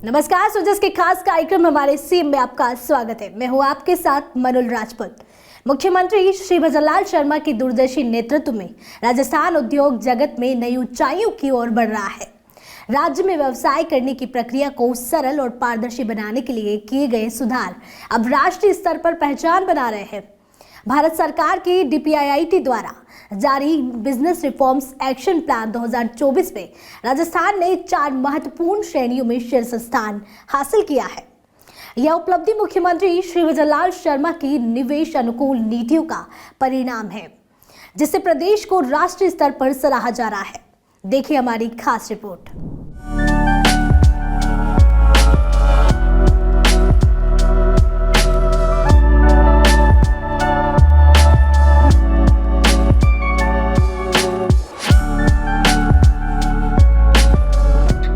नमस्कार, सुजस के खास कार्यक्रम हमारे सीएम में आपका स्वागत है। मैं हूं आपके साथ मनुल राजपूत। मुख्यमंत्री श्री भजनलाल शर्मा की दूरदर्शी नेतृत्व में राजस्थान उद्योग जगत में नई ऊंचाइयों की ओर बढ़ रहा है। राज्य में व्यवसाय करने की प्रक्रिया को सरल और पारदर्शी बनाने के लिए किए गए सुधार अब राष्ट्रीय स्तर पर पहचान बना रहे हैं। भारत सरकार की DPIIT द्वारा जारी बिजनेस रिफॉर्म्स एक्शन प्लान 2024 में राजस्थान ने 4 महत्वपूर्ण श्रेणियों में शीर्ष स्थान हासिल किया है। यह उपलब्धि मुख्यमंत्री श्री भजनलाल शर्मा की निवेश अनुकूल नीतियों का परिणाम है, जिससे प्रदेश को राष्ट्रीय स्तर पर सराहा जा रहा है। देखिए हमारी खास रिपोर्ट।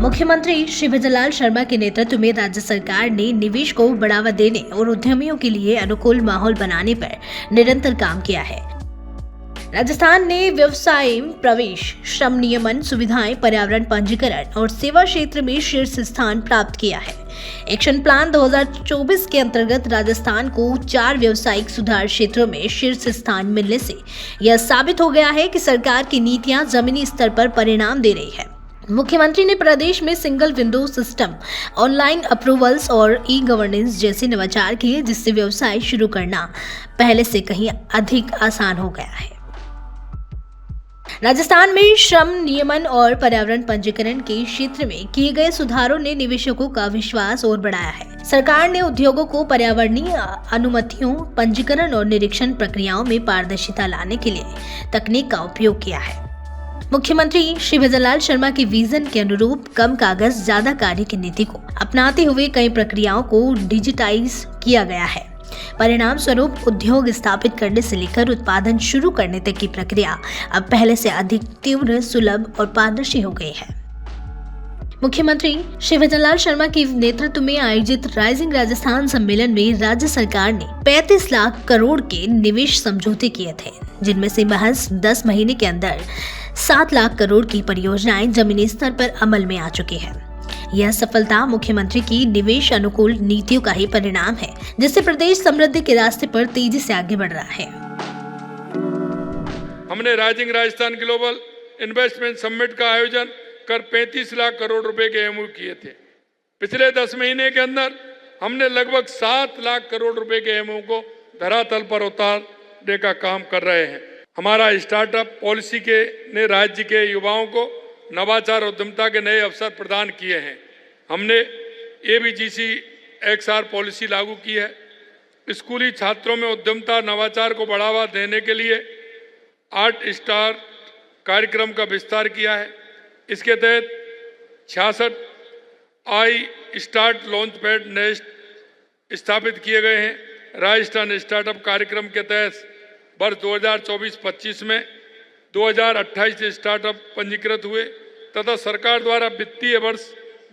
मुख्यमंत्री श्री भजनलाल शर्मा के नेतृत्व में राज्य सरकार ने निवेश को बढ़ावा देने और उद्यमियों के लिए अनुकूल माहौल बनाने पर निरंतर काम किया है। राजस्थान ने व्यवसाय प्रवेश, श्रम नियमन सुविधाएं, पर्यावरण पंजीकरण और सेवा क्षेत्र में शीर्ष स्थान प्राप्त किया है। एक्शन प्लान 2024 के अंतर्गत राजस्थान को 4 व्यावसायिक सुधार क्षेत्रों में शीर्ष स्थान मिलने से यह साबित हो गया है कि सरकार की नीतियां जमीनी स्तर पर परिणाम दे रही है। मुख्यमंत्री ने प्रदेश में single window system, online approvals और ई-गवर्नेंस जैसे नवाचार किए, जिससे व्यवसाय शुरू करना पहले से कहीं अधिक आसान हो गया है। राजस्थान में श्रम नियमन और पर्यावरण पंजीकरण के क्षेत्र में किए गए सुधारों ने निवेशकों का विश्वास और बढ़ाया है। सरकार ने उद्योगों को पर्यावरणीय अनुमतियों, पंजीकरण और निरीक्षण प्रक्रियाओं में पारदर्शिता लाने के लिए तकनीक का उपयोग किया है। मुख्यमंत्री श्री भजनलाल शर्मा के विजन के अनुरूप कम कागज ज्यादा कार्य की नीति को अपनाते हुए कई प्रक्रियाओं को डिजिटाइज किया गया है। परिणाम स्वरूप उद्योग स्थापित करने से लेकर उत्पादन शुरू करने तक की प्रक्रिया अब पहले से अधिक तीव्र, सुलभ और पारदर्शी हो गई है। मुख्यमंत्री श्री भजनलाल शर्मा के नेतृत्व में आयोजित राइजिंग राजस्थान सम्मेलन में राज्य सरकार ने 35 लाख करोड़ के निवेश समझौते किए थे, जिनमें से महज 10 महीने के अंदर 7 लाख करोड़ की परियोजनाएं जमीनी स्तर पर अमल में आ चुकी है। यह सफलता मुख्यमंत्री की निवेश अनुकूल नीतियों का ही परिणाम है, जिससे प्रदेश समृद्धि के रास्ते पर तेजी से आगे बढ़ रहा है। हमने rising Rajasthan global investment summit का आयोजन कर 35 लाख करोड़ रुपए के MOU किए थे। पिछले 10 महीने के अंदर हमने लगभग 7 लाख करोड़ रुपए के MOU को धरातल पर उतारने का काम कर रहे हैं। हमारा स्टार्टअप पॉलिसी ने राज्य के युवाओं को नवाचार उद्यमिता के नए अवसर प्रदान किए हैं। हमने ABGC XR पॉलिसी लागू की है। स्कूली छात्रों में उद्यमिता नवाचार को बढ़ावा देने के लिए आर्ट स्टार कार्यक्रम का विस्तार किया है। इसके तहत 66 I start launch pad nest स्थापित किए गए हैं। राजस्थान स्टार्टअप कार्यक्रम के तहत वर्ष 2024-25 में 2028 स्टार्टअप पंजीकृत हुए तथा सरकार द्वारा वित्तीय वर्ष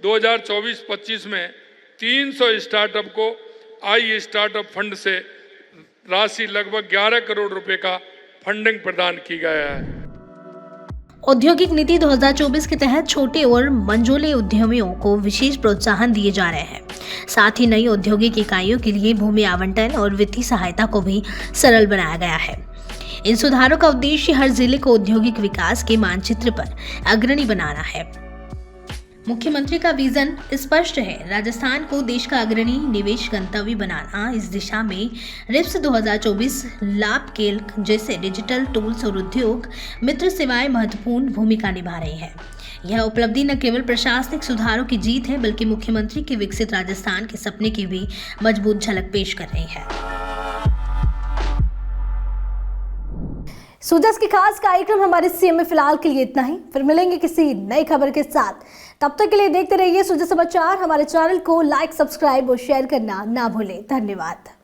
2024-25 में 300 स्टार्टअप को आई स्टार्टअप फंड से राशि लगभग 11 करोड़ रुपए का फंडिंग प्रदान की गया है। औद्योगिक नीति 2024 के तहत छोटे और मंझोले उद्यमियों को विशेष प्रोत्साहन दिए जा रहे हैं। साथ ही नई औद्योगिक इकाइयों के लिए भूमि आवंटन और वित्तीय सहायता को भी सरल बनाया गया है। इन सुधारों का उद्देश्य हर जिले को औद्योगिक विकास के मानचित्र पर अग्रणी बनाना है। मुख्यमंत्री का विजन स्पष्ट है, राजस्थान को देश का अग्रणी निवेश गंतव्य बनाना। इस दिशा में RIPS 2024 लाभ केल्क जैसे डिजिटल टूल्स और उद्योग मित्र सेवाएं महत्वपूर्ण भूमिका निभा रही है। यह उपलब्धि न केवल प्रशासनिक सुधारों की जीत है, बल्कि मुख्यमंत्री के विकसित राजस्थान के सपने की भी मजबूत झलक पेश कर रही है। सुजस की खास कार्यक्रम हमारे सीएम में फिलहाल के लिए इतना ही। फिर मिलेंगे किसी नई खबर के साथ। तब तक के लिए देखते रहिए सुजस समाचार। हमारे चैनल को लाइक, सब्सक्राइब और शेयर करना ना भूलें। धन्यवाद।